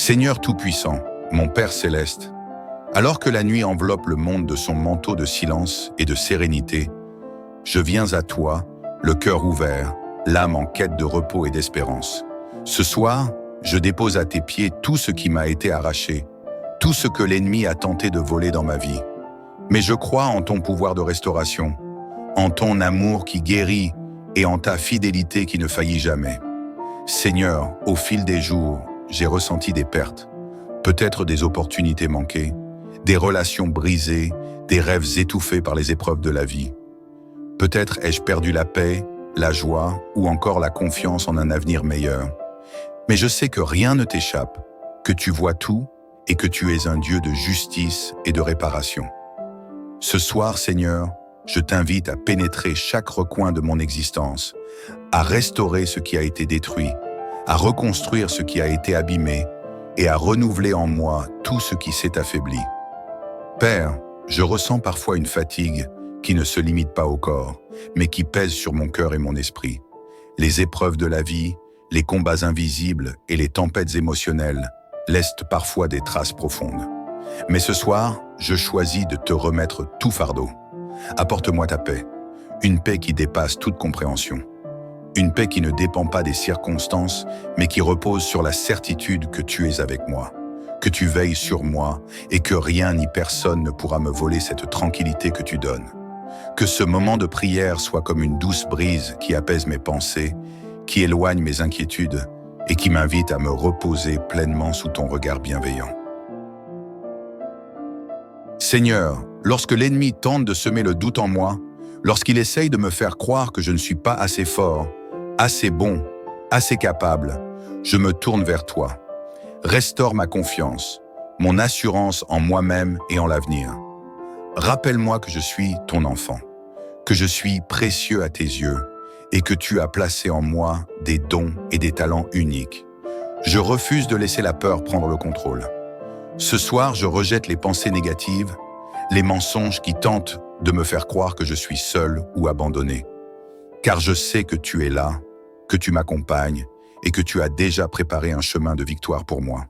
Seigneur Tout-Puissant, mon Père Céleste, alors que la nuit enveloppe le monde de son manteau de silence et de sérénité, je viens à toi, le cœur ouvert, l'âme en quête de repos et d'espérance. Ce soir, je dépose à tes pieds tout ce qui m'a été arraché, tout ce que l'ennemi a tenté de voler dans ma vie. Mais je crois en ton pouvoir de restauration, en ton amour qui guérit et en ta fidélité qui ne faillit jamais. Seigneur, au fil des jours, j'ai ressenti des pertes, peut-être des opportunités manquées, des relations brisées, des rêves étouffés par les épreuves de la vie. Peut-être ai-je perdu la paix, la joie ou encore la confiance en un avenir meilleur. Mais je sais que rien ne t'échappe, que tu vois tout et que tu es un Dieu de justice et de réparation. Ce soir, Seigneur, je t'invite à pénétrer chaque recoin de mon existence, à restaurer ce qui a été détruit, à reconstruire ce qui a été abîmé et à renouveler en moi tout ce qui s'est affaibli. Père, je ressens parfois une fatigue qui ne se limite pas au corps, mais qui pèse sur mon cœur et mon esprit. Les épreuves de la vie, les combats invisibles et les tempêtes émotionnelles laissent parfois des traces profondes. Mais ce soir, je choisis de te remettre tout fardeau. Apporte-moi ta paix, une paix qui dépasse toute compréhension. Une paix qui ne dépend pas des circonstances, mais qui repose sur la certitude que tu es avec moi, que tu veilles sur moi et que rien ni personne ne pourra me voler cette tranquillité que tu donnes. Que ce moment de prière soit comme une douce brise qui apaise mes pensées, qui éloigne mes inquiétudes et qui m'invite à me reposer pleinement sous ton regard bienveillant. Seigneur, lorsque l'ennemi tente de semer le doute en moi, lorsqu'il essaye de me faire croire que je ne suis pas assez fort, assez bon, assez capable, je me tourne vers toi. Restaure ma confiance, mon assurance en moi-même et en l'avenir. Rappelle-moi que je suis ton enfant, que je suis précieux à tes yeux et que tu as placé en moi des dons et des talents uniques. Je refuse de laisser la peur prendre le contrôle. Ce soir, je rejette les pensées négatives, les mensonges qui tentent de me faire croire que je suis seul ou abandonné. Car je sais que tu es là, que tu m'accompagnes et que tu as déjà préparé un chemin de victoire pour moi.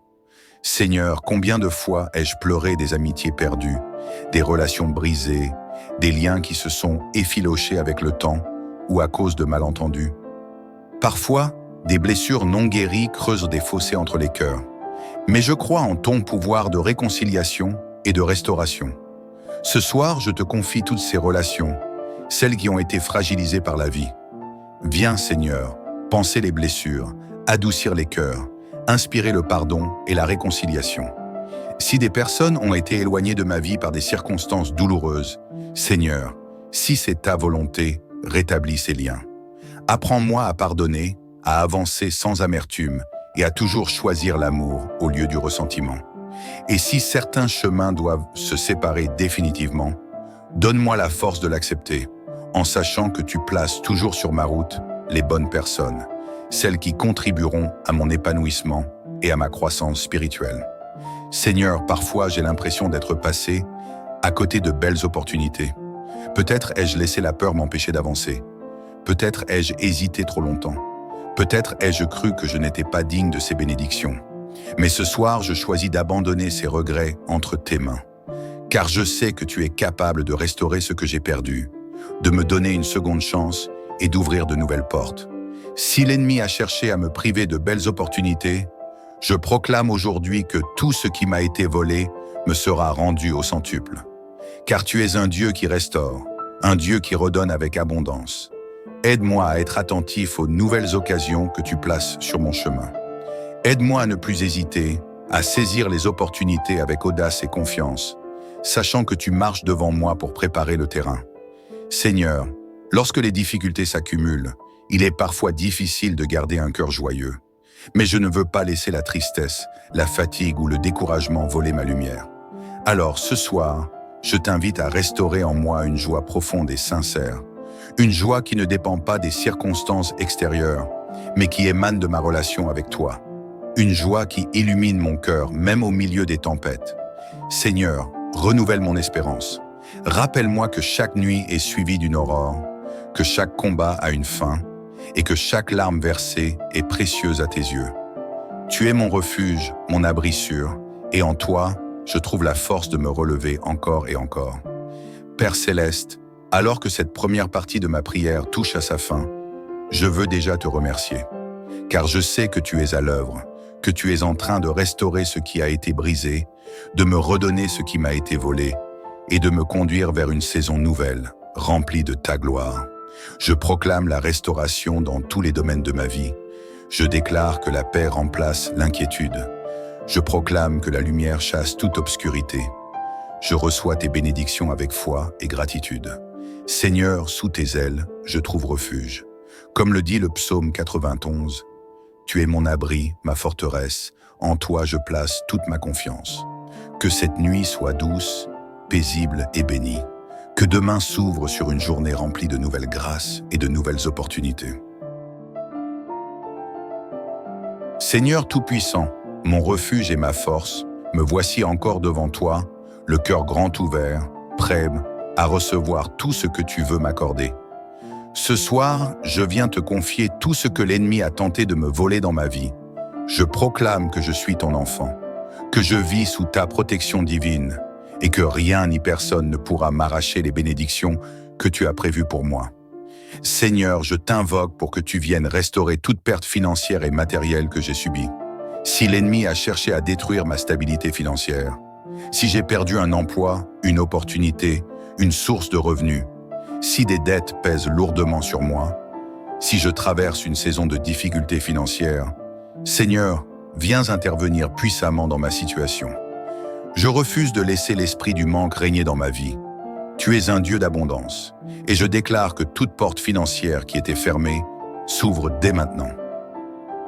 Seigneur, combien de fois ai-je pleuré des amitiés perdues, des relations brisées, des liens qui se sont effilochés avec le temps ou à cause de malentendus. Parfois, des blessures non guéries creusent des fossés entre les cœurs. Mais je crois en ton pouvoir de réconciliation et de restauration. Ce soir, je te confie toutes ces relations, celles qui ont été fragilisées par la vie. Viens, Seigneur, panser les blessures, adoucir les cœurs, inspirer le pardon et la réconciliation. Si des personnes ont été éloignées de ma vie par des circonstances douloureuses, Seigneur, si c'est ta volonté, rétablis ces liens. Apprends-moi à pardonner, à avancer sans amertume et à toujours choisir l'amour au lieu du ressentiment. Et si certains chemins doivent se séparer définitivement, donne-moi la force de l'accepter, en sachant que tu places toujours sur ma route les bonnes personnes, celles qui contribueront à mon épanouissement et à ma croissance spirituelle. Seigneur, parfois j'ai l'impression d'être passé à côté de belles opportunités. Peut-être ai-je laissé la peur m'empêcher d'avancer. Peut-être ai-je hésité trop longtemps. Peut-être ai-je cru que je n'étais pas digne de ces bénédictions. Mais ce soir, je choisis d'abandonner ces regrets entre tes mains. Car je sais que tu es capable de restaurer ce que j'ai perdu, de me donner une seconde chance et d'ouvrir de nouvelles portes. Si l'ennemi a cherché à me priver de belles opportunités, je proclame aujourd'hui que tout ce qui m'a été volé me sera rendu au centuple. Car tu es un Dieu qui restaure, un Dieu qui redonne avec abondance. Aide-moi à être attentif aux nouvelles occasions que tu places sur mon chemin. Aide-moi à ne plus hésiter, à saisir les opportunités avec audace et confiance, sachant que tu marches devant moi pour préparer le terrain. Seigneur, lorsque les difficultés s'accumulent, il est parfois difficile de garder un cœur joyeux. Mais je ne veux pas laisser la tristesse, la fatigue ou le découragement voler ma lumière. Alors ce soir, je t'invite à restaurer en moi une joie profonde et sincère. Une joie qui ne dépend pas des circonstances extérieures, mais qui émane de ma relation avec toi. Une joie qui illumine mon cœur, même au milieu des tempêtes. Seigneur, renouvelle mon espérance. Rappelle-moi que chaque nuit est suivie d'une aurore, que chaque combat a une fin, et que chaque larme versée est précieuse à tes yeux. Tu es mon refuge, mon abri sûr, et en toi, je trouve la force de me relever encore et encore. Père céleste, alors que cette première partie de ma prière touche à sa fin, je veux déjà te remercier, car je sais que tu es à l'œuvre, que tu es en train de restaurer ce qui a été brisé, de me redonner ce qui m'a été volé, et de me conduire vers une saison nouvelle, remplie de ta gloire. Je proclame la restauration dans tous les domaines de ma vie. Je déclare que la paix remplace l'inquiétude. Je proclame que la lumière chasse toute obscurité. Je reçois tes bénédictions avec foi et gratitude. Seigneur, sous tes ailes, je trouve refuge. Comme le dit le psaume 91, « Tu es mon abri, ma forteresse, en toi je place toute ma confiance. » Que cette nuit soit douce, paisible et bénie. Que demain s'ouvre sur une journée remplie de nouvelles grâces et de nouvelles opportunités. Seigneur Tout-Puissant, mon refuge et ma force, me voici encore devant toi, le cœur grand ouvert, prêt à recevoir tout ce que tu veux m'accorder. Ce soir, je viens te confier tout ce que l'ennemi a tenté de me voler dans ma vie. Je proclame que je suis ton enfant, que je vis sous ta protection divine et que rien ni personne ne pourra m'arracher les bénédictions que tu as prévues pour moi. Seigneur, je t'invoque pour que tu viennes restaurer toute perte financière et matérielle que j'ai subie. Si l'ennemi a cherché à détruire ma stabilité financière, si j'ai perdu un emploi, une opportunité, une source de revenus, si des dettes pèsent lourdement sur moi, si je traverse une saison de difficultés financières, Seigneur, viens intervenir puissamment dans ma situation. Je refuse de laisser l'esprit du manque régner dans ma vie. Tu es un Dieu d'abondance, et je déclare que toute porte financière qui était fermée s'ouvre dès maintenant.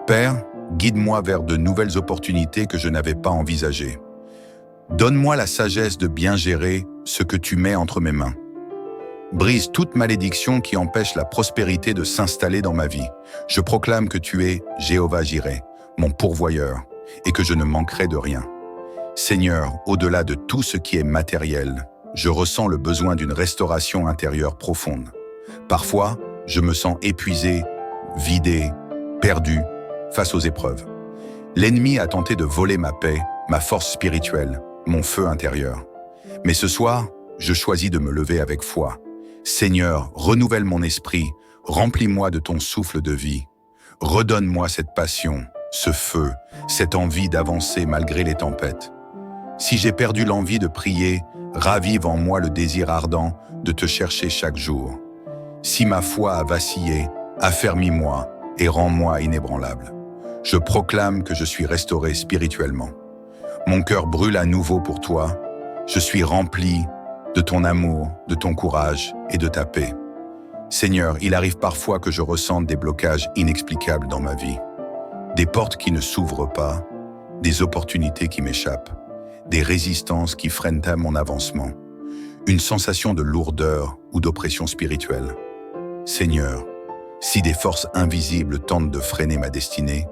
Père, guide-moi vers de nouvelles opportunités que je n'avais pas envisagées. Donne-moi la sagesse de bien gérer ce que tu mets entre mes mains. Brise toute malédiction qui empêche la prospérité de s'installer dans ma vie. Je proclame que tu es Jéhovah Jireh, mon pourvoyeur, et que je ne manquerai de rien. Seigneur, au-delà de tout ce qui est matériel, je ressens le besoin d'une restauration intérieure profonde. Parfois, je me sens épuisé, vidé, perdu face aux épreuves. L'ennemi a tenté de voler ma paix, ma force spirituelle, mon feu intérieur. Mais ce soir, je choisis de me lever avec foi. Seigneur, renouvelle mon esprit, remplis-moi de ton souffle de vie. Redonne-moi cette passion, ce feu, cette envie d'avancer malgré les tempêtes. Si j'ai perdu l'envie de prier, ravive en moi le désir ardent de te chercher chaque jour. Si ma foi a vacillé, affermis-moi et rends-moi inébranlable. Je proclame que je suis restauré spirituellement. Mon cœur brûle à nouveau pour toi. Je suis rempli de ton amour, de ton courage et de ta paix. Seigneur, il arrive parfois que je ressente des blocages inexplicables dans ma vie. Des portes qui ne s'ouvrent pas, des opportunités qui m'échappent, des résistances qui freinent à mon avancement, une sensation de lourdeur ou d'oppression spirituelle. Seigneur, si des forces invisibles tentent de freiner ma destinée,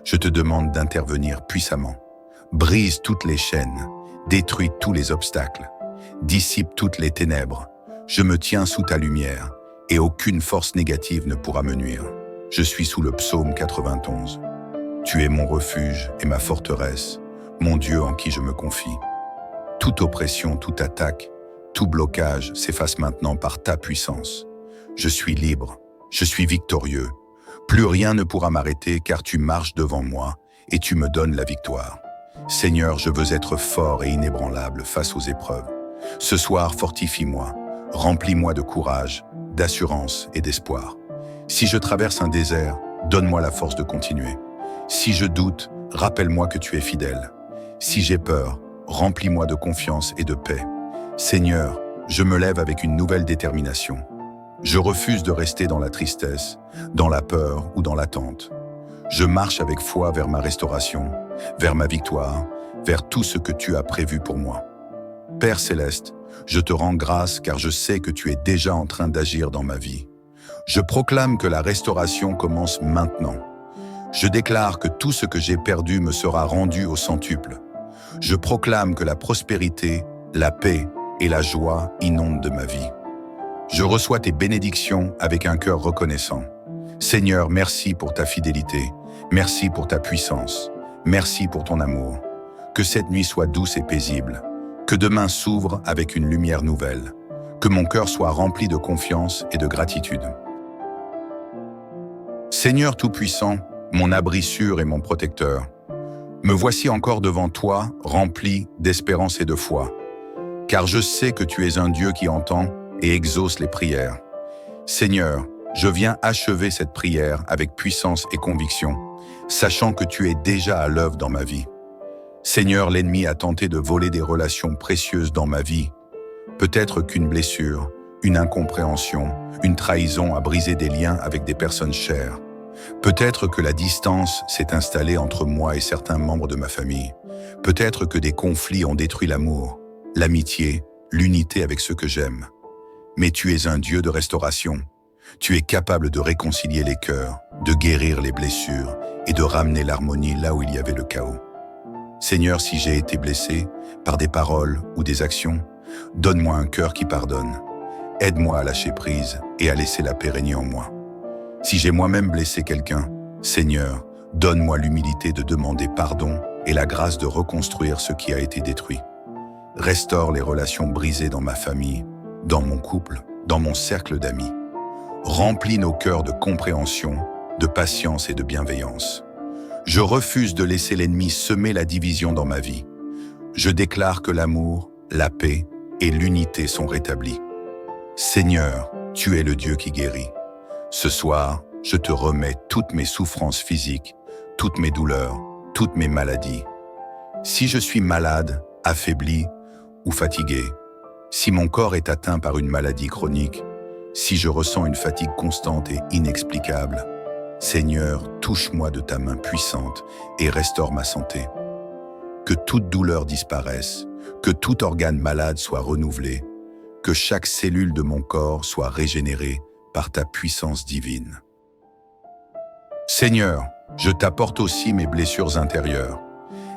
je te demande d'intervenir puissamment. Brise toutes les chaînes, détruis tous les obstacles, dissipe toutes les ténèbres. Je me tiens sous ta lumière et aucune force négative ne pourra me nuire. Je suis sous le psaume 91. Tu es mon refuge et ma forteresse, mon Dieu en qui je me confie. Toute oppression, toute attaque, tout blocage s'efface maintenant par ta puissance. Je suis libre, je suis victorieux. Plus rien ne pourra m'arrêter car tu marches devant moi et tu me donnes la victoire. Seigneur, je veux être fort et inébranlable face aux épreuves. Ce soir, fortifie-moi, remplis-moi de courage, d'assurance et d'espoir. Si je traverse un désert, donne-moi la force de continuer. Si je doute, rappelle-moi que tu es fidèle. Si j'ai peur, remplis-moi de confiance et de paix. Seigneur, je me lève avec une nouvelle détermination. Je refuse de rester dans la tristesse, dans la peur ou dans l'attente. Je marche avec foi vers ma restauration, vers ma victoire, vers tout ce que tu as prévu pour moi. Père céleste, je te rends grâce car je sais que tu es déjà en train d'agir dans ma vie. Je proclame que la restauration commence maintenant. Je déclare que tout ce que j'ai perdu me sera rendu au centuple. Je proclame que la prospérité, la paix et la joie inondent de ma vie. Je reçois tes bénédictions avec un cœur reconnaissant. Seigneur, merci pour ta fidélité, merci pour ta puissance, Merci pour ton amour. Que cette nuit soit douce et paisible. Que demain s'ouvre avec une lumière nouvelle. Que mon cœur soit rempli de confiance et de gratitude. Seigneur Tout-Puissant, mon abri sûr et mon protecteur, me voici encore devant toi, rempli d'espérance et de foi. Car je sais que tu es un Dieu qui entend et exauce les prières. Seigneur, je viens achever cette prière avec puissance et conviction, sachant que tu es déjà à l'œuvre dans ma vie. Seigneur, l'ennemi a tenté de voler des relations précieuses dans ma vie. Peut-être qu'une blessure, une incompréhension, une trahison a brisé des liens avec des personnes chères. Peut-être que la distance s'est installée entre moi et certains membres de ma famille. Peut-être que des conflits ont détruit l'amour, l'amitié, l'unité avec ceux que j'aime. Mais tu es un Dieu de restauration. Tu es capable de réconcilier les cœurs, de guérir les blessures et de ramener l'harmonie là où il y avait le chaos. Seigneur, si j'ai été blessé par des paroles ou des actions, donne-moi un cœur qui pardonne. Aide-moi à lâcher prise et à laisser la paix régner en moi. Si j'ai moi-même blessé quelqu'un, Seigneur, donne-moi l'humilité de demander pardon et la grâce de reconstruire ce qui a été détruit. Restaure les relations brisées dans ma famille, dans mon couple, dans mon cercle d'amis. Remplis nos cœurs de compréhension, de patience et de bienveillance. Je refuse de laisser l'ennemi semer la division dans ma vie. Je déclare que l'amour, la paix et l'unité sont rétablis. Seigneur, tu es le Dieu qui guérit. Ce soir, je te remets toutes mes souffrances physiques, toutes mes douleurs, toutes mes maladies. Si je suis malade, affaibli ou fatigué, si mon corps est atteint par une maladie chronique, si je ressens une fatigue constante et inexplicable, Seigneur, touche-moi de ta main puissante et restaure ma santé. Que toute douleur disparaisse, que tout organe malade soit renouvelé, que chaque cellule de mon corps soit régénérée par ta puissance divine. Seigneur, je t'apporte aussi mes blessures intérieures,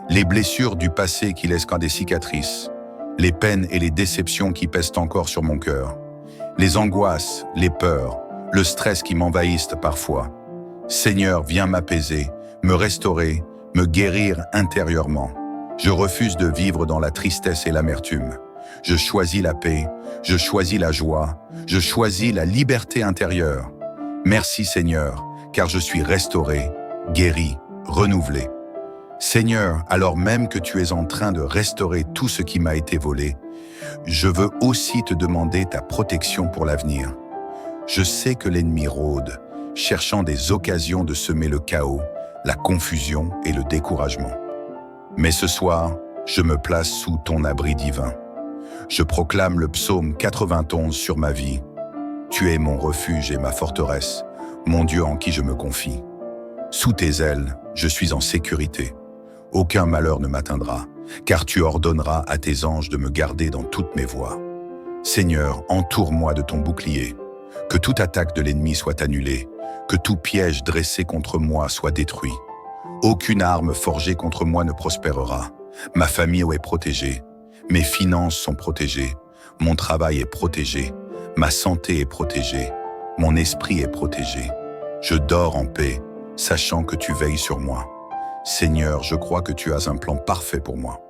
les blessures du passé qui laissent qu'un des cicatrices, les peines et les déceptions qui pèsent encore sur mon cœur, les angoisses, les peurs, le stress qui m'envahissent parfois. Seigneur, viens m'apaiser, me restaurer, me guérir intérieurement. Je refuse de vivre dans la tristesse et l'amertume. Je choisis la paix, je choisis la joie, je choisis la liberté intérieure. Merci Seigneur, car je suis restauré, guéri, renouvelé. Seigneur, alors même que tu es en train de restaurer tout ce qui m'a été volé, je veux aussi te demander ta protection pour l'avenir. Je sais que l'ennemi rôde, cherchant des occasions de semer le chaos, la confusion et le découragement. Mais ce soir, je me place sous ton abri divin. Je proclame le psaume 91 sur ma vie. Tu es mon refuge et ma forteresse, mon Dieu en qui je me confie. Sous tes ailes, je suis en sécurité. Aucun malheur ne m'atteindra, car tu ordonneras à tes anges de me garder dans toutes mes voies. Seigneur, entoure-moi de ton bouclier. Que toute attaque de l'ennemi soit annulée, que tout piège dressé contre moi soit détruit. Aucune arme forgée contre moi ne prospérera. Ma famille est protégée. Mes finances sont protégées. Mon travail est protégé. Ma santé est protégée. Mon esprit est protégé. Je dors en paix, sachant que tu veilles sur moi. Seigneur, je crois que tu as un plan parfait pour moi.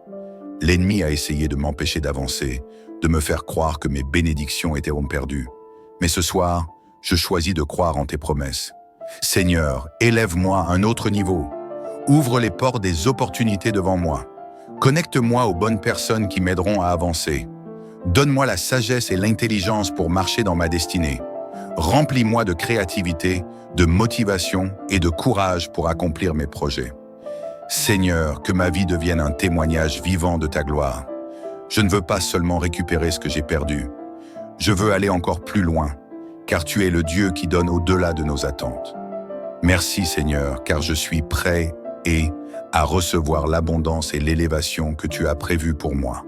L'ennemi a essayé de m'empêcher d'avancer, de me faire croire que mes bénédictions étaient perdues. Mais ce soir, je choisis de croire en tes promesses. Seigneur, élève-moi à un autre niveau. Ouvre les portes des opportunités devant moi. Connecte-moi aux bonnes personnes qui m'aideront à avancer. Donne-moi la sagesse et l'intelligence pour marcher dans ma destinée. Remplis-moi de créativité, de motivation et de courage pour accomplir mes projets. Seigneur, que ma vie devienne un témoignage vivant de ta gloire. Je ne veux pas seulement récupérer ce que j'ai perdu. Je veux aller encore plus loin, car tu es le Dieu qui donne au-delà de nos attentes. Merci Seigneur, car je suis prêt à recevoir l'abondance et l'élévation que tu as prévues pour moi.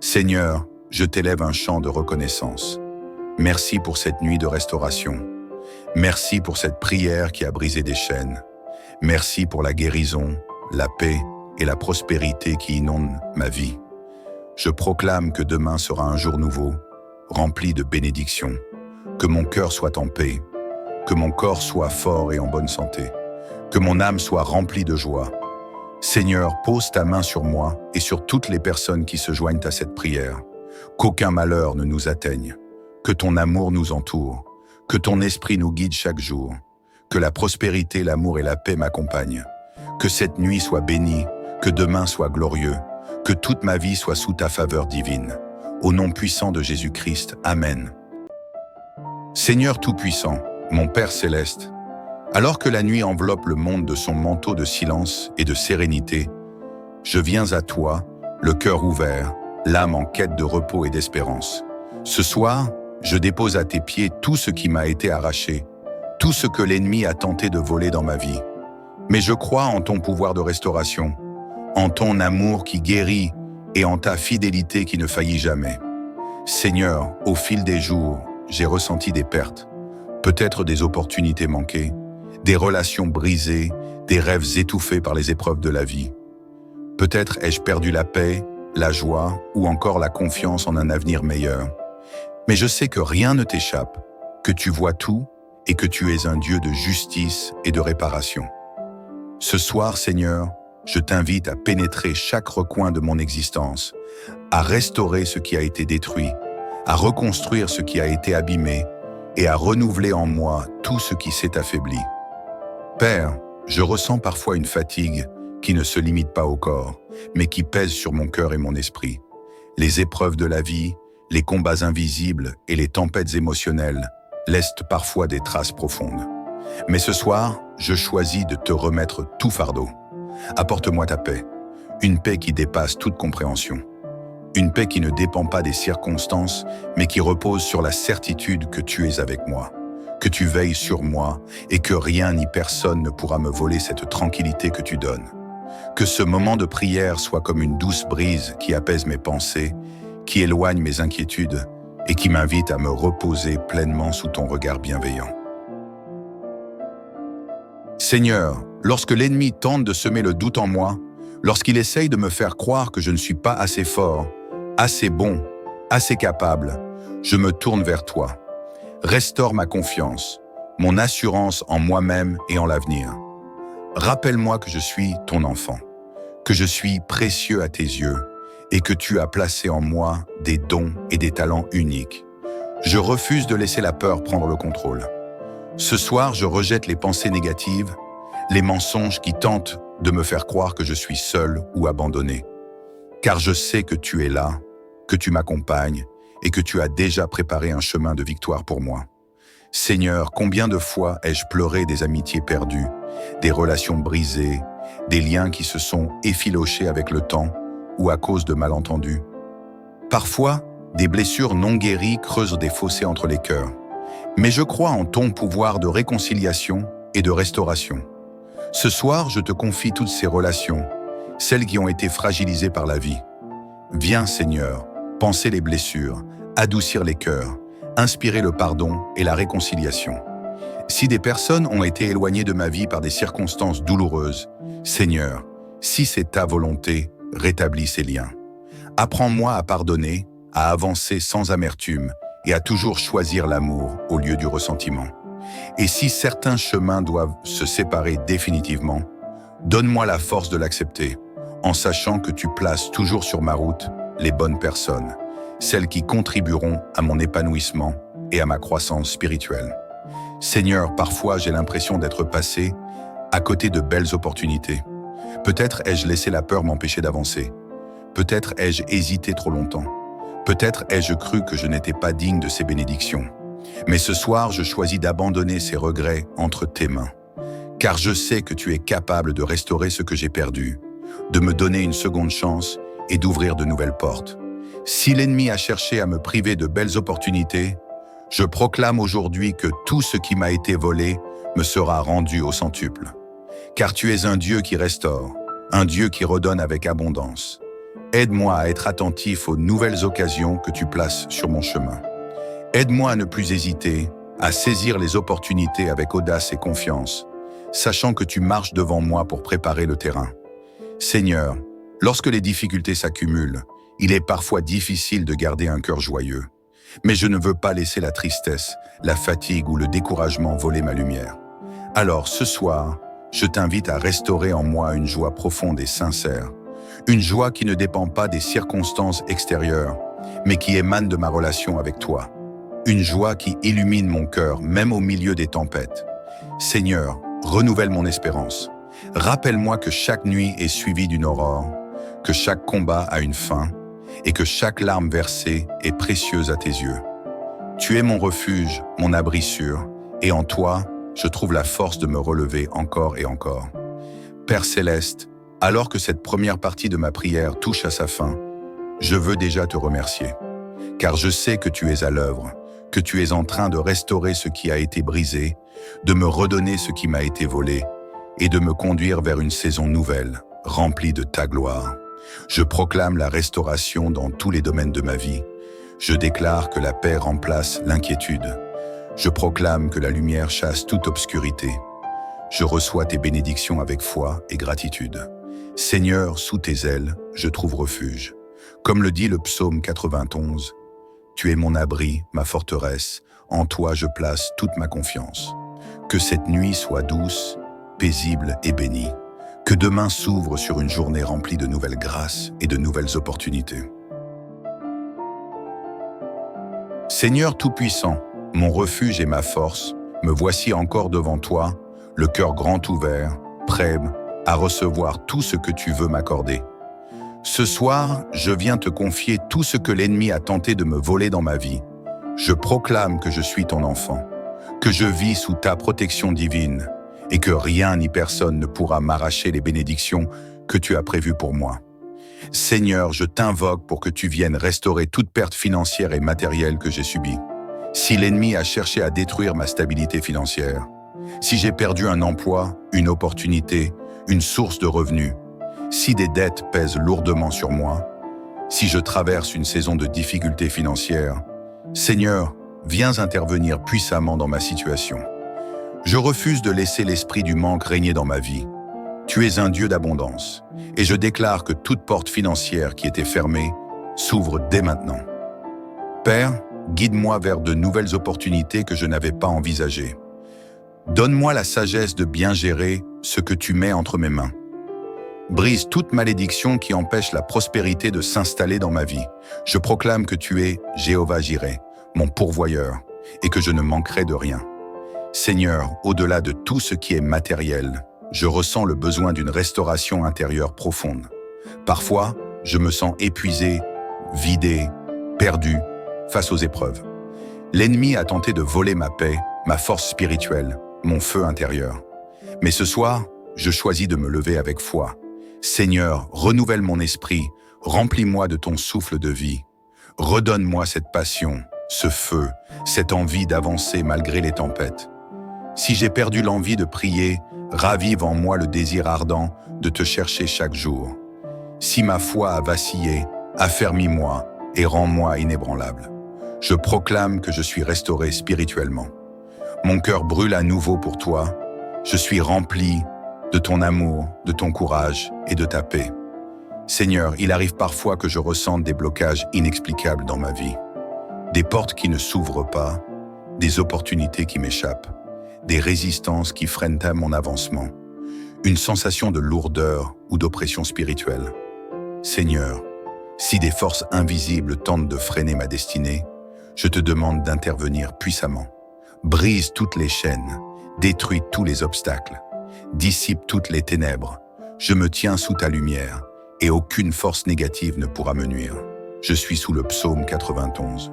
Seigneur, je t'élève un chant de reconnaissance. Merci pour cette nuit de restauration. Merci pour cette prière qui a brisé des chaînes. Merci pour la guérison, la paix et la prospérité qui inondent ma vie. Je proclame que demain sera un jour nouveau, rempli de bénédictions, que mon cœur soit en paix, que mon corps soit fort et en bonne santé, que mon âme soit remplie de joie. Seigneur, pose ta main sur moi et sur toutes les personnes qui se joignent à cette prière. Qu'aucun malheur ne nous atteigne, que ton amour nous entoure, que ton esprit nous guide chaque jour, que la prospérité, l'amour et la paix m'accompagnent, que cette nuit soit bénie, que demain soit glorieux, que toute ma vie soit sous ta faveur divine. Au nom puissant de Jésus-Christ, Amen. Seigneur Tout-Puissant, mon Père Céleste, alors que la nuit enveloppe le monde de son manteau de silence et de sérénité, je viens à toi, le cœur ouvert, l'âme en quête de repos et d'espérance. Ce soir, je dépose à tes pieds tout ce qui m'a été arraché, tout ce que l'ennemi a tenté de voler dans ma vie. Mais je crois en ton pouvoir de restauration, en ton amour qui guérit et en ta fidélité qui ne faillit jamais. Seigneur, au fil des jours, j'ai ressenti des pertes, peut-être des opportunités manquées, des relations brisées, des rêves étouffés par les épreuves de la vie. Peut-être ai-je perdu la paix, la joie ou encore la confiance en un avenir meilleur. Mais je sais que rien ne t'échappe, que tu vois tout et que tu es un Dieu de justice et de réparation. Ce soir, Seigneur, je t'invite à pénétrer chaque recoin de mon existence, à restaurer ce qui a été détruit, à reconstruire ce qui a été abîmé et à renouveler en moi tout ce qui s'est affaibli. Père, je ressens parfois une fatigue qui ne se limite pas au corps, mais qui pèse sur mon cœur et mon esprit. Les épreuves de la vie, les combats invisibles et les tempêtes émotionnelles laissent parfois des traces profondes. Mais ce soir, je choisis de te remettre tout fardeau. Apporte-moi ta paix, une paix qui dépasse toute compréhension. Une paix qui ne dépend pas des circonstances, mais qui repose sur la certitude que tu es avec moi, que tu veilles sur moi et que rien ni personne ne pourra me voler cette tranquillité que tu donnes. Que ce moment de prière soit comme une douce brise qui apaise mes pensées, qui éloigne mes inquiétudes et qui m'invite à me reposer pleinement sous ton regard bienveillant. Seigneur, lorsque l'ennemi tente de semer le doute en moi, lorsqu'il essaye de me faire croire que je ne suis pas assez fort, assez bon, assez capable, je me tourne vers toi. Restaure ma confiance, mon assurance en moi-même et en l'avenir. Rappelle-moi que je suis ton enfant, que je suis précieux à tes yeux et que tu as placé en moi des dons et des talents uniques. Je refuse de laisser la peur prendre le contrôle. Ce soir, je rejette les pensées négatives, les mensonges qui tentent de me faire croire que je suis seul ou abandonné. Car je sais que tu es là, que tu m'accompagnes et que tu as déjà préparé un chemin de victoire pour moi. Seigneur, combien de fois ai-je pleuré des amitiés perdues, des relations brisées, des liens qui se sont effilochés avec le temps ou à cause de malentendus. Parfois, des blessures non guéries creusent des fossés entre les cœurs. Mais je crois en ton pouvoir de réconciliation et de restauration. Ce soir, je te confie toutes ces relations, celles qui ont été fragilisées par la vie. Viens, Seigneur, panser les blessures, adoucir les cœurs, inspirer le pardon et la réconciliation. Si des personnes ont été éloignées de ma vie par des circonstances douloureuses, Seigneur, si c'est ta volonté, rétablis ces liens. Apprends-moi à pardonner, à avancer sans amertume et à toujours choisir l'amour au lieu du ressentiment. Et si certains chemins doivent se séparer définitivement, donne-moi la force de l'accepter, en sachant que tu places toujours sur ma route les bonnes personnes, celles qui contribueront à mon épanouissement et à ma croissance spirituelle. Seigneur, parfois j'ai l'impression d'être passé à côté de belles opportunités. Peut-être ai-je laissé la peur m'empêcher d'avancer. Peut-être ai-je hésité trop longtemps. Peut-être ai-je cru que je n'étais pas digne de ces bénédictions. Mais ce soir, je choisis d'abandonner ces regrets entre tes mains. Car je sais que tu es capable de restaurer ce que j'ai perdu, de me donner une seconde chance et d'ouvrir de nouvelles portes. Si l'ennemi a cherché à me priver de belles opportunités, je proclame aujourd'hui que tout ce qui m'a été volé me sera rendu au centuple. Car tu es un Dieu qui restaure, un Dieu qui redonne avec abondance. Aide-moi à être attentif aux nouvelles occasions que tu places sur mon chemin. Aide-moi à ne plus hésiter, à saisir les opportunités avec audace et confiance, sachant que tu marches devant moi pour préparer le terrain. Seigneur, lorsque les difficultés s'accumulent, il est parfois difficile de garder un cœur joyeux. Mais je ne veux pas laisser la tristesse, la fatigue ou le découragement voler ma lumière. Alors ce soir, je t'invite à restaurer en moi une joie profonde et sincère, une joie qui ne dépend pas des circonstances extérieures, mais qui émane de ma relation avec toi. Une joie qui illumine mon cœur, même au milieu des tempêtes. Seigneur, renouvelle mon espérance. Rappelle-moi que chaque nuit est suivie d'une aurore, que chaque combat a une fin, et que chaque larme versée est précieuse à tes yeux. Tu es mon refuge, mon abri sûr, et en toi, je trouve la force de me relever encore et encore. Père céleste, alors que cette première partie de ma prière touche à sa fin, je veux déjà te remercier, car je sais que tu es à l'œuvre, que tu es en train de restaurer ce qui a été brisé, de me redonner ce qui m'a été volé, et de me conduire vers une saison nouvelle, remplie de ta gloire. Je proclame la restauration dans tous les domaines de ma vie. Je déclare que la paix remplace l'inquiétude. Je proclame que la lumière chasse toute obscurité. Je reçois tes bénédictions avec foi et gratitude. Seigneur, sous tes ailes, je trouve refuge. Comme le dit le psaume 91, « Tu es mon abri, ma forteresse, en toi je place toute ma confiance. » Que cette nuit soit douce, paisible et bénie. Que demain s'ouvre sur une journée remplie de nouvelles grâces et de nouvelles opportunités. Seigneur Tout-Puissant, mon refuge et ma force, me voici encore devant toi, le cœur grand ouvert, prêt à recevoir tout ce que tu veux m'accorder. Ce soir, je viens te confier tout ce que l'ennemi a tenté de me voler dans ma vie. Je proclame que je suis ton enfant, que je vis sous ta protection divine, et que rien ni personne ne pourra m'arracher les bénédictions que tu as prévues pour moi. Seigneur, je t'invoque pour que tu viennes restaurer toute perte financière et matérielle que j'ai subie. Si l'ennemi a cherché à détruire ma stabilité financière, si j'ai perdu un emploi, une opportunité, une source de revenus, si des dettes pèsent lourdement sur moi, si je traverse une saison de difficultés financières, Seigneur, viens intervenir puissamment dans ma situation. Je refuse de laisser l'esprit du manque régner dans ma vie. Tu es un Dieu d'abondance, et je déclare que toute porte financière qui était fermée s'ouvre dès maintenant. Père, guide-moi vers de nouvelles opportunités que je n'avais pas envisagées. Donne-moi la sagesse de bien gérer ce que tu mets entre mes mains. Brise toute malédiction qui empêche la prospérité de s'installer dans ma vie. Je proclame que tu es Jéhovah Jireh, mon pourvoyeur, et que je ne manquerai de rien. Seigneur, au-delà de tout ce qui est matériel, je ressens le besoin d'une restauration intérieure profonde. Parfois, je me sens épuisé, vidé, perdu face aux épreuves. L'ennemi a tenté de voler ma paix, ma force spirituelle, mon feu intérieur. Mais ce soir, je choisis de me lever avec foi. Seigneur, renouvelle mon esprit, remplis-moi de ton souffle de vie. Redonne-moi cette passion, ce feu, cette envie d'avancer malgré les tempêtes. Si j'ai perdu l'envie de prier, ravive en moi le désir ardent de te chercher chaque jour. Si ma foi a vacillé, affermis-moi et rends-moi inébranlable. Je proclame que je suis restauré spirituellement. Mon cœur brûle à nouveau pour toi. Je suis rempli de ton amour, de ton courage et de ta paix. Seigneur, il arrive parfois que je ressente des blocages inexplicables dans ma vie. Des portes qui ne s'ouvrent pas, des opportunités qui m'échappent, des résistances qui freinent à mon avancement, une sensation de lourdeur ou d'oppression spirituelle. Seigneur, si des forces invisibles tentent de freiner ma destinée, je te demande d'intervenir puissamment. Brise toutes les chaînes, détruis tous les obstacles, dissipe toutes les ténèbres. Je me tiens sous ta lumière et aucune force négative ne pourra me nuire. Je suis sous le psaume 91.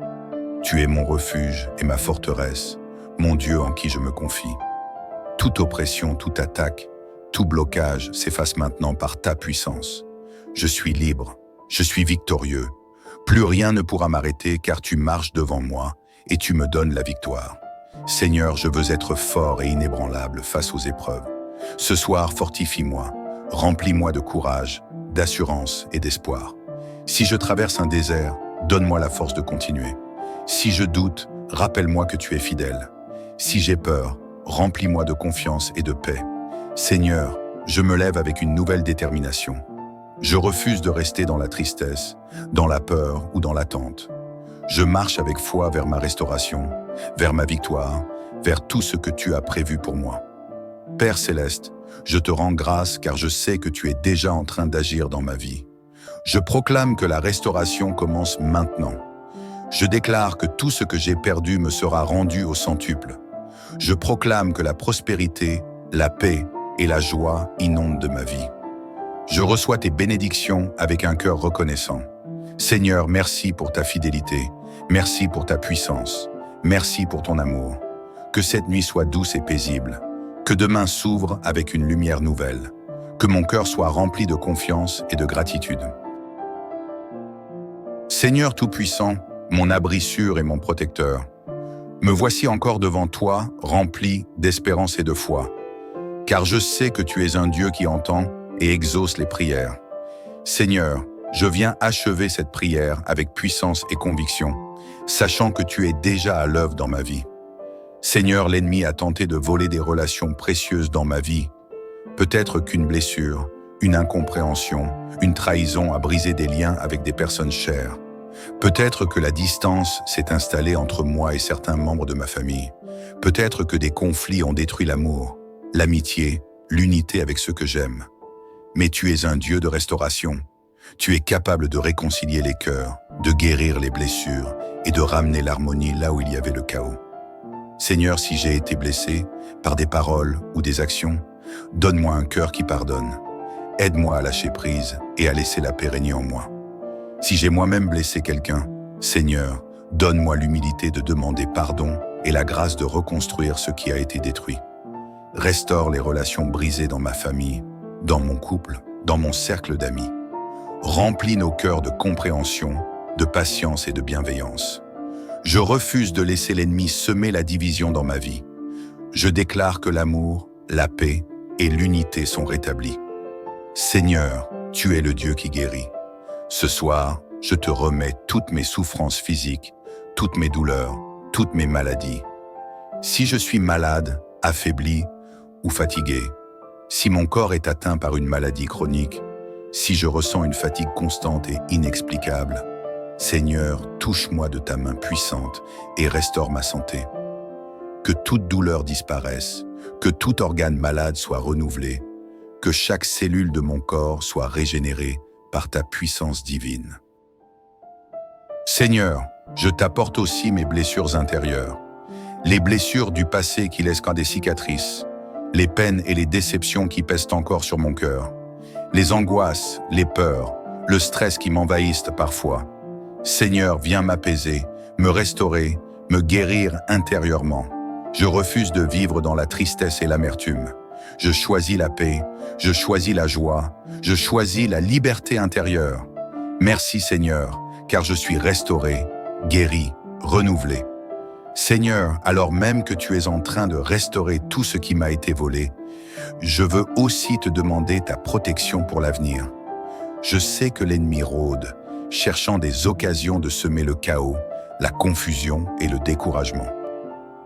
Tu es mon refuge et ma forteresse, mon Dieu en qui je me confie. Toute oppression, toute attaque, tout blocage s'efface maintenant par ta puissance. Je suis libre, je suis victorieux. Plus rien ne pourra m'arrêter car tu marches devant moi et tu me donnes la victoire. Seigneur, je veux être fort et inébranlable face aux épreuves. Ce soir, fortifie-moi, remplis-moi de courage, d'assurance et d'espoir. Si je traverse un désert, donne-moi la force de continuer. Si je doute, rappelle-moi que tu es fidèle. Si j'ai peur, remplis-moi de confiance et de paix. Seigneur, je me lève avec une nouvelle détermination. Je refuse de rester dans la tristesse, dans la peur ou dans l'attente. Je marche avec foi vers ma restauration, vers ma victoire, vers tout ce que tu as prévu pour moi. Père céleste, Je te rends grâce car je sais que tu es déjà en train d'agir dans ma vie. Je proclame que la restauration commence maintenant. Je déclare que tout ce que j'ai perdu me sera rendu au centuple. Je proclame que la prospérité, la paix et la joie inondent de ma vie. Je reçois tes bénédictions avec un cœur reconnaissant. Seigneur, merci pour ta fidélité. Merci pour ta puissance. Merci pour ton amour. Que cette nuit soit douce et paisible. Que demain s'ouvre avec une lumière nouvelle. Que mon cœur soit rempli de confiance et de gratitude. Seigneur Tout-Puissant, mon abri sûr et mon protecteur, me voici encore devant toi, rempli d'espérance et de foi, car je sais que tu es un Dieu qui entend et exauce les prières. Seigneur, je viens achever cette prière avec puissance et conviction, sachant que tu es déjà à l'œuvre dans ma vie. Seigneur, l'ennemi a tenté de voler des relations précieuses dans ma vie. Peut-être qu'une blessure, une incompréhension, une trahison a brisé des liens avec des personnes chères. Peut-être que la distance s'est installée entre moi et certains membres de ma famille. Peut-être que des conflits ont détruit l'amour, l'amitié, l'unité avec ceux que j'aime. Mais tu es un Dieu de restauration. Tu es capable de réconcilier les cœurs, de guérir les blessures et de ramener l'harmonie là où il y avait le chaos. Seigneur, si j'ai été blessé par des paroles ou des actions, donne-moi un cœur qui pardonne. Aide-moi à lâcher prise et à laisser la paix régner en moi. Si j'ai moi-même blessé quelqu'un, Seigneur, donne-moi l'humilité de demander pardon et la grâce de reconstruire ce qui a été détruit. Restaure les relations brisées dans ma famille, dans mon couple, dans mon cercle d'amis. Remplis nos cœurs de compréhension, de patience et de bienveillance. Je refuse de laisser l'ennemi semer la division dans ma vie. Je déclare que l'amour, la paix et l'unité sont rétablis. Seigneur, tu es le Dieu qui guérit. Ce soir, je te remets toutes mes souffrances physiques, toutes mes douleurs, toutes mes maladies. Si je suis malade, affaibli ou fatigué, si mon corps est atteint par une maladie chronique, si je ressens une fatigue constante et inexplicable, Seigneur, touche-moi de ta main puissante et restaure ma santé. Que toute douleur disparaisse, que tout organe malade soit renouvelé, que chaque cellule de mon corps soit régénérée par ta puissance divine. Seigneur, je t'apporte aussi mes blessures intérieures, les blessures du passé qui laissent qu'un des cicatrices, les peines et les déceptions qui pèsent encore sur mon cœur, les angoisses, les peurs, le stress qui m'envahissent parfois. Seigneur, viens m'apaiser, me restaurer, me guérir intérieurement. Je refuse de vivre dans la tristesse et l'amertume. Je choisis la paix, je choisis la joie, je choisis la liberté intérieure. Merci Seigneur, car je suis restauré, guéri, renouvelé. Seigneur, alors même que tu es en train de restaurer tout ce qui m'a été volé, je veux aussi te demander ta protection pour l'avenir. Je sais que l'ennemi rôde, cherchant des occasions de semer le chaos, la confusion et le découragement.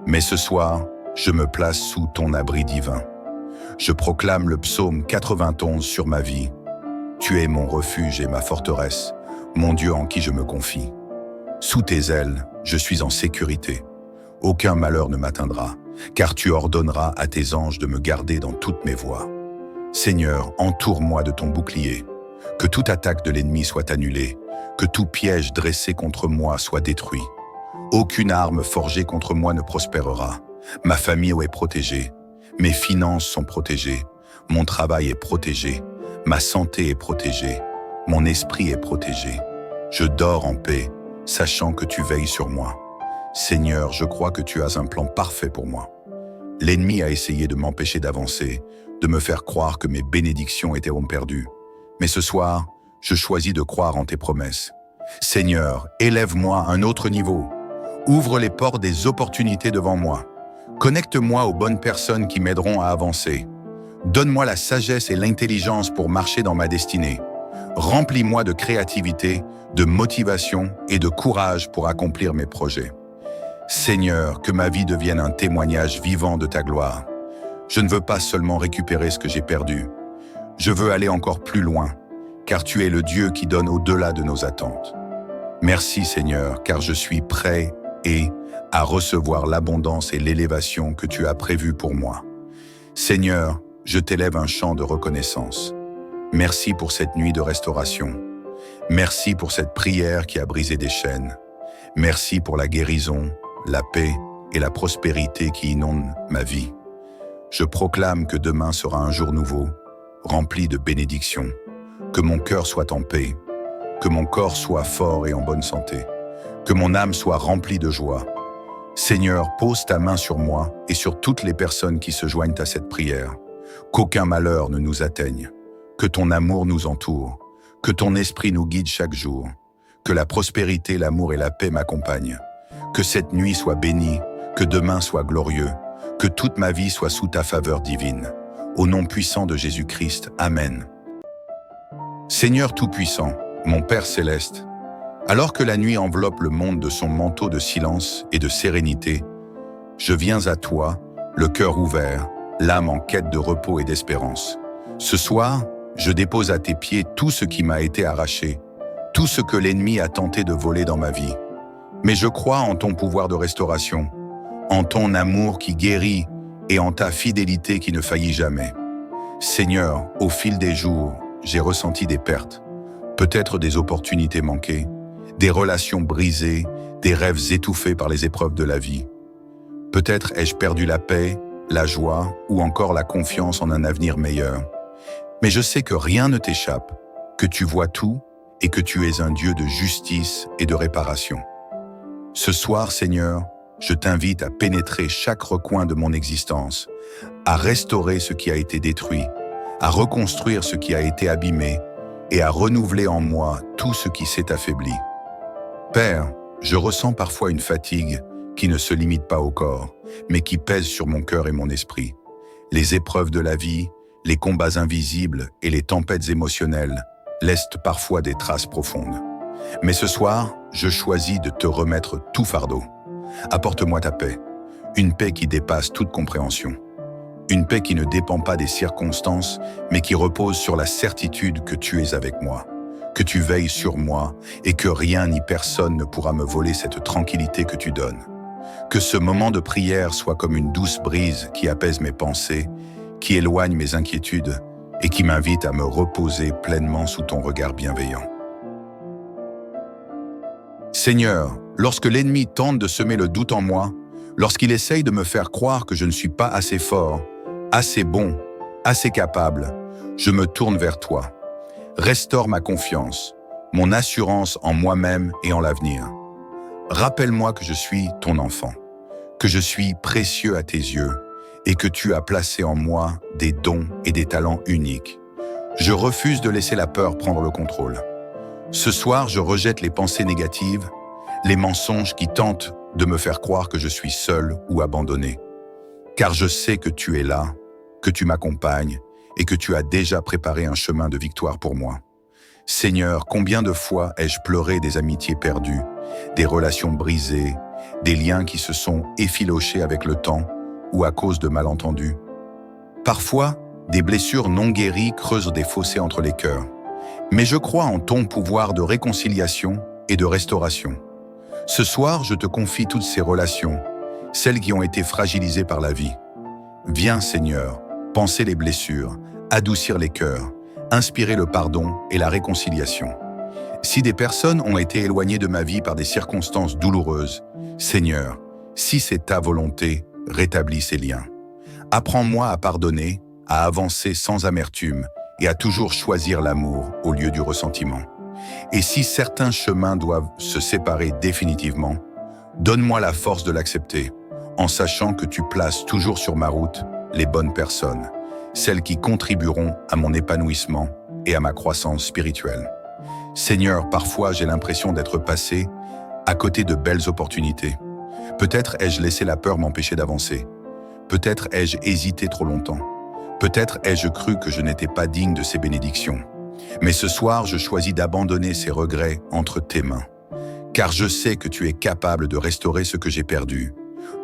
Mais ce soir, je me place sous ton abri divin. Je proclame le psaume 91 sur ma vie. Tu es mon refuge et ma forteresse, mon Dieu en qui je me confie. Sous tes ailes, je suis en sécurité. Aucun malheur ne m'atteindra, car tu ordonneras à tes anges de me garder dans toutes mes voies. Seigneur, entoure-moi de ton bouclier. Que toute attaque de l'ennemi soit annulée, que tout piège dressé contre moi soit détruit. Aucune arme forgée contre moi ne prospérera. Ma famille est protégée. Mes finances sont protégées. Mon travail est protégé. Ma santé est protégée. Mon esprit est protégé. Je dors en paix, sachant que tu veilles sur moi. Seigneur, je crois que tu as un plan parfait pour moi. L'ennemi a essayé de m'empêcher d'avancer, de me faire croire que mes bénédictions étaient perdues. Mais ce soir, je choisis de croire en tes promesses. Seigneur, élève-moi à un autre niveau. Ouvre les portes des opportunités devant moi. Connecte-moi aux bonnes personnes qui m'aideront à avancer. Donne-moi la sagesse et l'intelligence pour marcher dans ma destinée. Remplis-moi de créativité, de motivation et de courage pour accomplir mes projets. Seigneur, que ma vie devienne un témoignage vivant de ta gloire. Je ne veux pas seulement récupérer ce que j'ai perdu. Je veux aller encore plus loin, car tu es le Dieu qui donne au-delà de nos attentes. Merci Seigneur, car je suis prêt à recevoir l'abondance et l'élévation que tu as prévues pour moi. Seigneur, je t'élève un chant de reconnaissance. Merci pour cette nuit de restauration. Merci pour cette prière qui a brisé des chaînes. Merci pour la guérison, la paix et la prospérité qui inondent ma vie. Je proclame que demain sera un jour nouveau, rempli de bénédictions. Que mon cœur soit en paix, que mon corps soit fort et en bonne santé, que mon âme soit remplie de joie. Seigneur, pose ta main sur moi et sur toutes les personnes qui se joignent à cette prière. Qu'aucun malheur ne nous atteigne, que ton amour nous entoure, que ton esprit nous guide chaque jour, que la prospérité, l'amour et la paix m'accompagnent, que cette nuit soit bénie, que demain soit glorieux, que toute ma vie soit sous ta faveur divine. Au nom puissant de Jésus-Christ, Amen. Seigneur Tout-Puissant, mon Père Céleste, alors que la nuit enveloppe le monde de son manteau de silence et de sérénité, je viens à toi, le cœur ouvert, l'âme en quête de repos et d'espérance. Ce soir, je dépose à tes pieds tout ce qui m'a été arraché, tout ce que l'ennemi a tenté de voler dans ma vie. Mais je crois en ton pouvoir de restauration, en ton amour qui guérit et en ta fidélité qui ne faillit jamais. Seigneur, au fil des jours, j'ai ressenti des pertes, peut-être des opportunités manquées, des relations brisées, des rêves étouffés par les épreuves de la vie. Peut-être ai-je perdu la paix, la joie ou encore la confiance en un avenir meilleur. Mais je sais que rien ne t'échappe, que tu vois tout et que tu es un Dieu de justice et de réparation. Ce soir, Seigneur, je t'invite à pénétrer chaque recoin de mon existence, à restaurer ce qui a été détruit, à reconstruire ce qui a été abîmé et à renouveler en moi tout ce qui s'est affaibli. Père, je ressens parfois une fatigue qui ne se limite pas au corps, mais qui pèse sur mon cœur et mon esprit. Les épreuves de la vie, les combats invisibles et les tempêtes émotionnelles laissent parfois des traces profondes. Mais ce soir, je choisis de te remettre tout fardeau. Apporte-moi ta paix, une paix qui dépasse toute compréhension. Une paix qui ne dépend pas des circonstances, mais qui repose sur la certitude que tu es avec moi, que tu veilles sur moi et que rien ni personne ne pourra me voler cette tranquillité que tu donnes. Que ce moment de prière soit comme une douce brise qui apaise mes pensées, qui éloigne mes inquiétudes et qui m'invite à me reposer pleinement sous ton regard bienveillant. Seigneur, lorsque l'ennemi tente de semer le doute en moi, lorsqu'il essaye de me faire croire que je ne suis pas assez fort, assez bon, assez capable, je me tourne vers toi. Restaure ma confiance, mon assurance en moi-même et en l'avenir. Rappelle-moi que je suis ton enfant, que je suis précieux à tes yeux et que tu as placé en moi des dons et des talents uniques. Je refuse de laisser la peur prendre le contrôle. Ce soir, je rejette les pensées négatives, les mensonges qui tentent de me faire croire que je suis seul ou abandonné. Car je sais que tu es là, que tu m'accompagnes et que tu as déjà préparé un chemin de victoire pour moi. Seigneur, combien de fois ai-je pleuré des amitiés perdues, des relations brisées, des liens qui se sont effilochés avec le temps ou à cause de malentendus. Parfois, des blessures non guéries creusent des fossés entre les cœurs. Mais je crois en ton pouvoir de réconciliation et de restauration. Ce soir, je te confie toutes ces relations, celles qui ont été fragilisées par la vie. Viens, Seigneur, panser les blessures, adoucir les cœurs, inspirer le pardon et la réconciliation. Si des personnes ont été éloignées de ma vie par des circonstances douloureuses, Seigneur, si c'est ta volonté, rétablis ces liens. Apprends-moi à pardonner, à avancer sans amertume et à toujours choisir l'amour au lieu du ressentiment. Et si certains chemins doivent se séparer définitivement, donne-moi la force de l'accepter, en sachant que tu places toujours sur ma route les bonnes personnes, celles qui contribueront à mon épanouissement et à ma croissance spirituelle. Seigneur, parfois j'ai l'impression d'être passé à côté de belles opportunités. Peut-être ai-je laissé la peur m'empêcher d'avancer. Peut-être ai-je hésité trop longtemps. Peut-être ai-je cru que je n'étais pas digne de ces bénédictions. Mais ce soir, je choisis d'abandonner ces regrets entre tes mains. Car je sais que tu es capable de restaurer ce que j'ai perdu,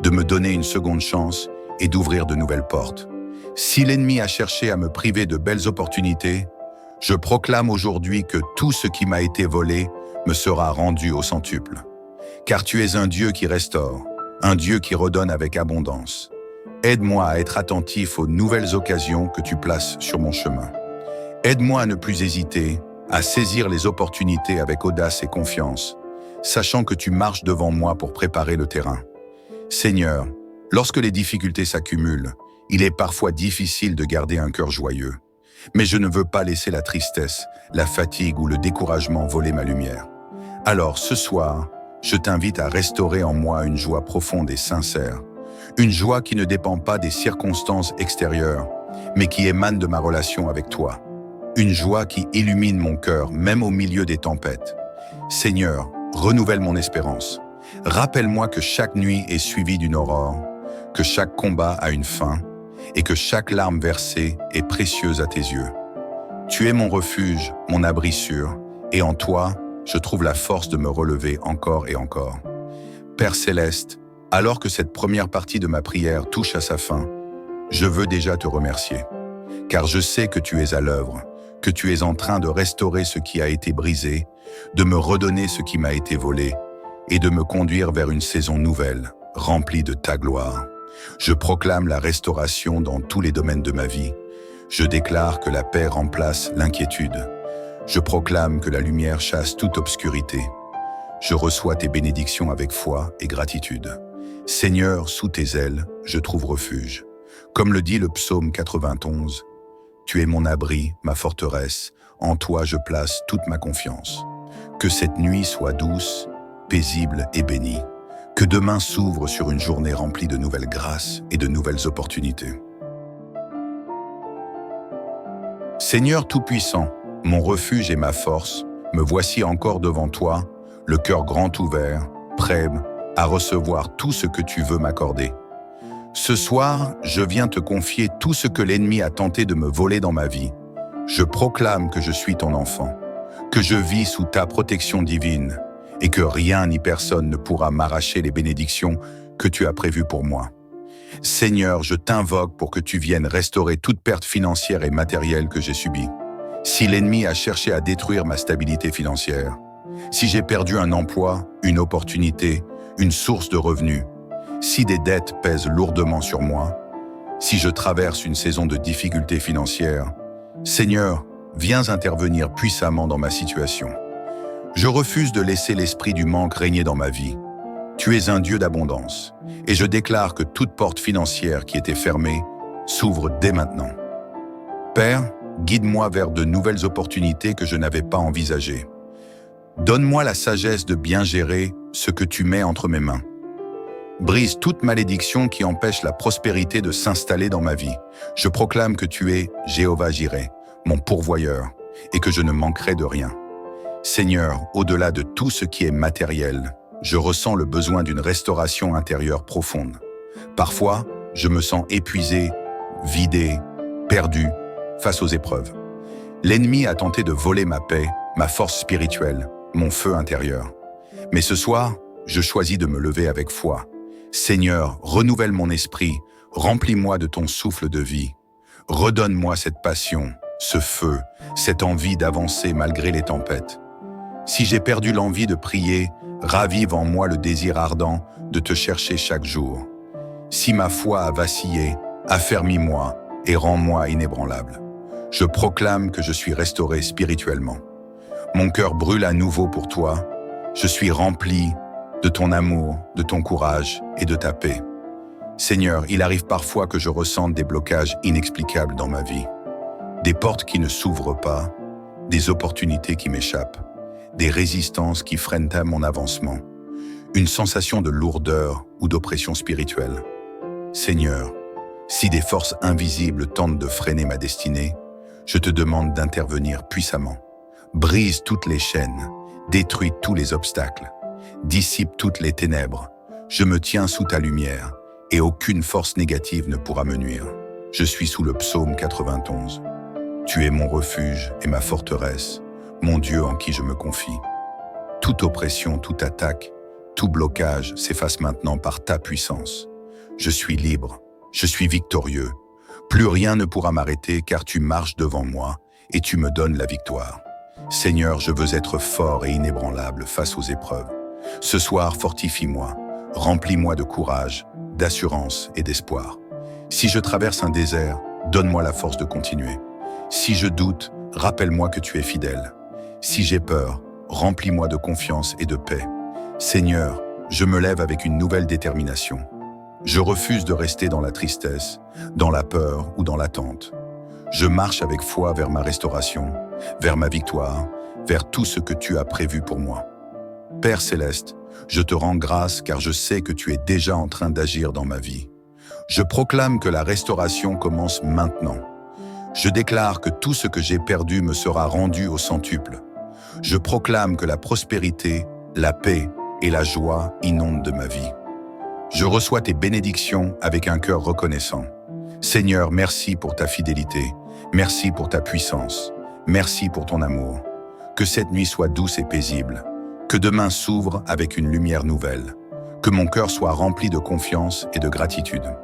de me donner une seconde chance et d'ouvrir de nouvelles portes. Si l'ennemi a cherché à me priver de belles opportunités, je proclame aujourd'hui que tout ce qui m'a été volé me sera rendu au centuple. Car tu es un Dieu qui restaure, un Dieu qui redonne avec abondance. Aide-moi à être attentif aux nouvelles occasions que tu places sur mon chemin. Aide-moi à ne plus hésiter, à saisir les opportunités avec audace et confiance, sachant que tu marches devant moi pour préparer le terrain. Seigneur, lorsque les difficultés s'accumulent, il est parfois difficile de garder un cœur joyeux. Mais je ne veux pas laisser la tristesse, la fatigue ou le découragement voler ma lumière. Alors ce soir, je t'invite à restaurer en moi une joie profonde et sincère. Une joie qui ne dépend pas des circonstances extérieures, mais qui émane de ma relation avec toi. Une joie qui illumine mon cœur, même au milieu des tempêtes. Seigneur, renouvelle mon espérance. Rappelle-moi que chaque nuit est suivie d'une aurore, que chaque combat a une fin, et que chaque larme versée est précieuse à tes yeux. Tu es mon refuge, mon abri sûr, et en toi, je trouve la force de me relever encore et encore. Père céleste, alors que cette première partie de ma prière touche à sa fin, je veux déjà te remercier, car je sais que tu es à l'œuvre, que tu es en train de restaurer ce qui a été brisé, de me redonner ce qui m'a été volé, et de me conduire vers une saison nouvelle, remplie de ta gloire. Je proclame la restauration dans tous les domaines de ma vie. Je déclare que la paix remplace l'inquiétude. Je proclame que la lumière chasse toute obscurité. Je reçois tes bénédictions avec foi et gratitude. Seigneur, sous tes ailes, je trouve refuge. Comme le dit le psaume 91, « Tu es mon abri, ma forteresse, en toi je place toute ma confiance. Que cette nuit soit douce, paisible et bénie. Que demain s'ouvre sur une journée remplie de nouvelles grâces et de nouvelles opportunités. » Seigneur Tout-Puissant, mon refuge et ma force, me voici encore devant toi, le cœur grand ouvert, prêt à recevoir tout ce que tu veux m'accorder. Ce soir, je viens te confier tout ce que l'ennemi a tenté de me voler dans ma vie. Je proclame que je suis ton enfant, que je vis sous ta protection divine et que rien ni personne ne pourra m'arracher les bénédictions que tu as prévues pour moi. Seigneur, je t'invoque pour que tu viennes restaurer toute perte financière et matérielle que j'ai subie. Si l'ennemi a cherché à détruire ma stabilité financière, si j'ai perdu un emploi, une opportunité, une source de revenus, si des dettes pèsent lourdement sur moi, si je traverse une saison de difficultés financières, Seigneur, viens intervenir puissamment dans ma situation. Je refuse de laisser l'esprit du manque régner dans ma vie. Tu es un Dieu d'abondance, et je déclare que toute porte financière qui était fermée s'ouvre dès maintenant. Père, guide-moi vers de nouvelles opportunités que je n'avais pas envisagées. Donne-moi la sagesse de bien gérer ce que tu mets entre mes mains. Brise toute malédiction qui empêche la prospérité de s'installer dans ma vie. Je proclame que tu es Jéhovah Jireh, mon pourvoyeur, et que je ne manquerai de rien. Seigneur, au-delà de tout ce qui est matériel, je ressens le besoin d'une restauration intérieure profonde. Parfois, je me sens épuisé, vidé, perdu face aux épreuves. L'ennemi a tenté de voler ma paix, ma force spirituelle, mon feu intérieur. Mais ce soir, je choisis de me lever avec foi. Seigneur, renouvelle mon esprit, remplis-moi de ton souffle de vie. Redonne-moi cette passion, ce feu, cette envie d'avancer malgré les tempêtes. Si j'ai perdu l'envie de prier, ravive en moi le désir ardent de te chercher chaque jour. Si ma foi a vacillé, affermis-moi et rends-moi inébranlable. Je proclame que je suis restauré spirituellement. Mon cœur brûle à nouveau pour toi. Je suis rempli de ton amour, de ton courage et de ta paix. Seigneur, il arrive parfois que je ressente des blocages inexplicables dans ma vie. Des portes qui ne s'ouvrent pas, des opportunités qui m'échappent, des résistances qui freinent à mon avancement, une sensation de lourdeur ou d'oppression spirituelle. Seigneur, si des forces invisibles tentent de freiner ma destinée, je te demande d'intervenir puissamment. Brise toutes les chaînes, détruis tous les obstacles, dissipe toutes les ténèbres. Je me tiens sous ta lumière et aucune force négative ne pourra me nuire. Je suis sous le psaume 91. Tu es mon refuge et ma forteresse, mon Dieu en qui je me confie. Toute oppression, toute attaque, tout blocage s'efface maintenant par ta puissance. Je suis libre, je suis victorieux. Plus rien ne pourra m'arrêter car tu marches devant moi et tu me donnes la victoire. Seigneur, je veux être fort et inébranlable face aux épreuves. Ce soir, fortifie-moi, remplis-moi de courage, d'assurance et d'espoir. Si je traverse un désert, donne-moi la force de continuer. Si je doute, rappelle-moi que tu es fidèle. Si j'ai peur, remplis-moi de confiance et de paix. Seigneur, je me lève avec une nouvelle détermination. Je refuse de rester dans la tristesse, dans la peur ou dans l'attente. Je marche avec foi vers ma restauration, vers ma victoire, vers tout ce que tu as prévu pour moi. Père Céleste, je te rends grâce car je sais que tu es déjà en train d'agir dans ma vie. Je proclame que la restauration commence maintenant. Je déclare que tout ce que j'ai perdu me sera rendu au centuple. Je proclame que la prospérité, la paix et la joie inondent de ma vie. Je reçois tes bénédictions avec un cœur reconnaissant. Seigneur, merci pour ta fidélité, merci pour ta puissance, merci pour ton amour. Que cette nuit soit douce et paisible, que demain s'ouvre avec une lumière nouvelle, que mon cœur soit rempli de confiance et de gratitude.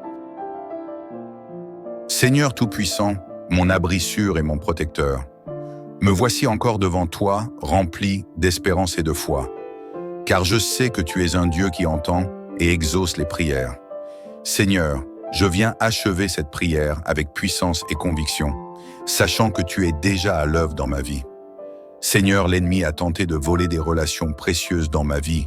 Seigneur Tout-Puissant, mon abri sûr et mon protecteur, me voici encore devant toi, rempli d'espérance et de foi, car je sais que tu es un Dieu qui entend et exauce les prières. Seigneur, je viens achever cette prière avec puissance et conviction, sachant que tu es déjà à l'œuvre dans ma vie. Seigneur, l'ennemi a tenté de voler des relations précieuses dans ma vie.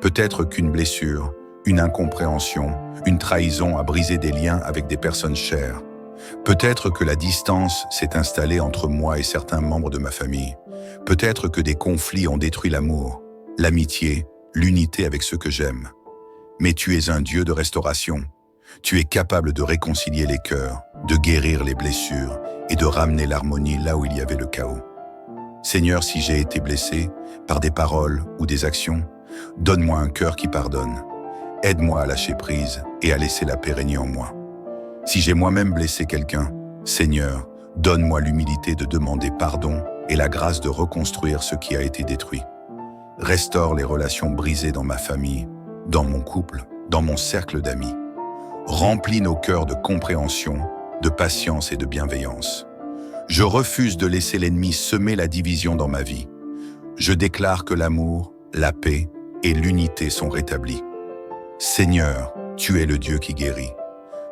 Peut-être qu'une blessure, une incompréhension, une trahison a brisé des liens avec des personnes chères. Peut-être que la distance s'est installée entre moi et certains membres de ma famille. Peut-être que des conflits ont détruit l'amour, l'amitié, l'unité avec ceux que j'aime. Mais tu es un Dieu de restauration. Tu es capable de réconcilier les cœurs, de guérir les blessures et de ramener l'harmonie là où il y avait le chaos. Seigneur, si j'ai été blessé par des paroles ou des actions, donne-moi un cœur qui pardonne. Aide-moi à lâcher prise et à laisser la paix régner en moi. Si j'ai moi-même blessé quelqu'un, Seigneur, donne-moi l'humilité de demander pardon et la grâce de reconstruire ce qui a été détruit. Restaure les relations brisées dans ma famille, dans mon couple, dans mon cercle d'amis. Remplis nos cœurs de compréhension, de patience et de bienveillance. Je refuse de laisser l'ennemi semer la division dans ma vie. Je déclare que l'amour, la paix et l'unité sont rétablis. Seigneur, tu es le Dieu qui guérit.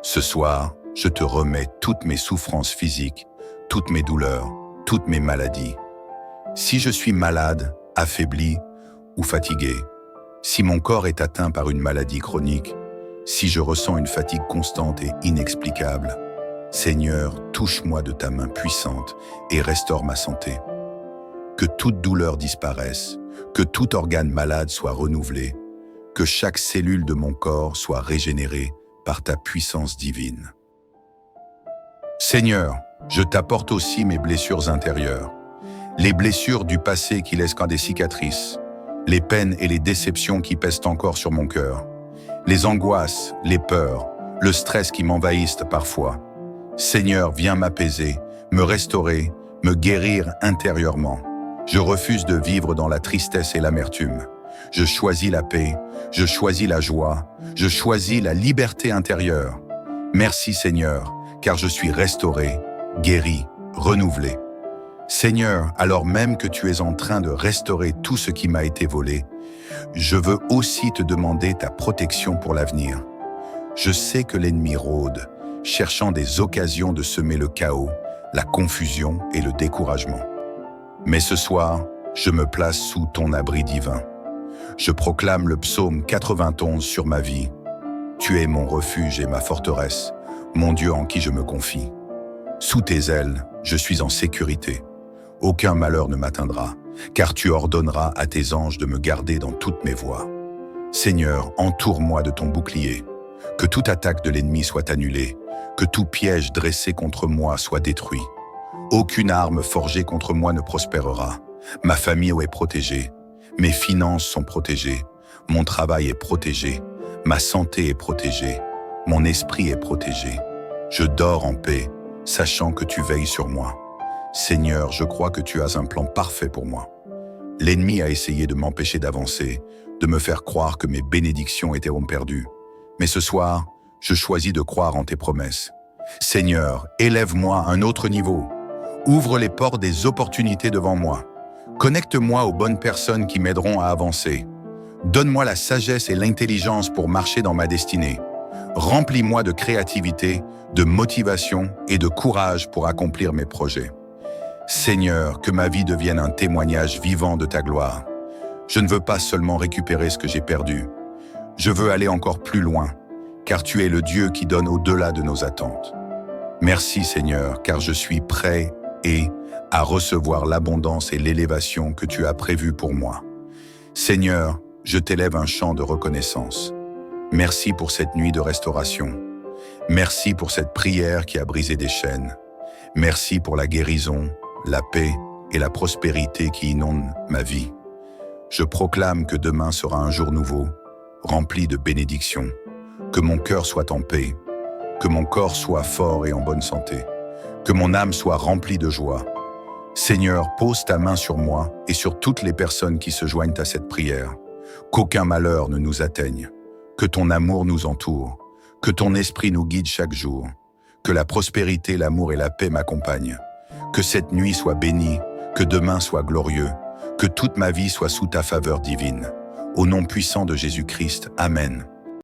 Ce soir, je te remets toutes mes souffrances physiques, toutes mes douleurs, toutes mes maladies. Si je suis malade, affaibli ou fatigué, si mon corps est atteint par une maladie chronique, si je ressens une fatigue constante et inexplicable, Seigneur, touche-moi de ta main puissante et restaure ma santé. Que toute douleur disparaisse, que tout organe malade soit renouvelé, que chaque cellule de mon corps soit régénérée par ta puissance divine. Seigneur, je t'apporte aussi mes blessures intérieures, les blessures du passé qui laissent qu'un des cicatrices, les peines et les déceptions qui pèsent encore sur mon cœur, les angoisses, les peurs, le stress qui m'envahissent parfois. Seigneur, viens m'apaiser, me restaurer, me guérir intérieurement. Je refuse de vivre dans la tristesse et l'amertume. Je choisis la paix, je choisis la joie, je choisis la liberté intérieure. Merci Seigneur, car je suis restauré, guéri, renouvelé. Seigneur, alors même que tu es en train de restaurer tout ce qui m'a été volé, je veux aussi te demander ta protection pour l'avenir. Je sais que l'ennemi rôde, cherchant des occasions de semer le chaos, la confusion et le découragement. Mais ce soir, je me place sous ton abri divin. Je proclame le psaume 91 sur ma vie. Tu es mon refuge et ma forteresse, mon Dieu en qui je me confie. Sous tes ailes, je suis en sécurité. Aucun malheur ne m'atteindra, car tu ordonneras à tes anges de me garder dans toutes mes voies. Seigneur, entoure-moi de ton bouclier, que toute attaque de l'ennemi soit annulée, que tout piège dressé contre moi soit détruit. Aucune arme forgée contre moi ne prospérera. Ma famille est protégée, mes finances sont protégées, mon travail est protégé, ma santé est protégée, mon esprit est protégé. Je dors en paix, sachant que tu veilles sur moi. Seigneur, je crois que tu as un plan parfait pour moi. L'ennemi a essayé de m'empêcher d'avancer, de me faire croire que mes bénédictions étaient perdues. Mais ce soir, je choisis de croire en tes promesses. Seigneur, élève-moi à un autre niveau. Ouvre les portes des opportunités devant moi. Connecte-moi aux bonnes personnes qui m'aideront à avancer. Donne-moi la sagesse et l'intelligence pour marcher dans ma destinée. Remplis-moi de créativité, de motivation et de courage pour accomplir mes projets. Seigneur, que ma vie devienne un témoignage vivant de ta gloire. Je ne veux pas seulement récupérer ce que j'ai perdu. Je veux aller encore plus loin, car tu es le Dieu qui donne au-delà de nos attentes. Merci Seigneur, car je suis prêt à recevoir l'abondance et l'élévation que tu as prévues pour moi. Seigneur, je t'élève un chant de reconnaissance. Merci pour cette nuit de restauration. Merci pour cette prière qui a brisé des chaînes. Merci pour la guérison, la paix et la prospérité qui inondent ma vie. Je proclame que demain sera un jour nouveau, rempli de bénédictions. Que mon cœur soit en paix, que mon corps soit fort et en bonne santé, que mon âme soit remplie de joie. Seigneur, pose ta main sur moi et sur toutes les personnes qui se joignent à cette prière. Qu'aucun malheur ne nous atteigne, que ton amour nous entoure, que ton esprit nous guide chaque jour, que la prospérité, l'amour et la paix m'accompagnent, que cette nuit soit bénie, que demain soit glorieux, que toute ma vie soit sous ta faveur divine. Au nom puissant de Jésus-Christ, Amen.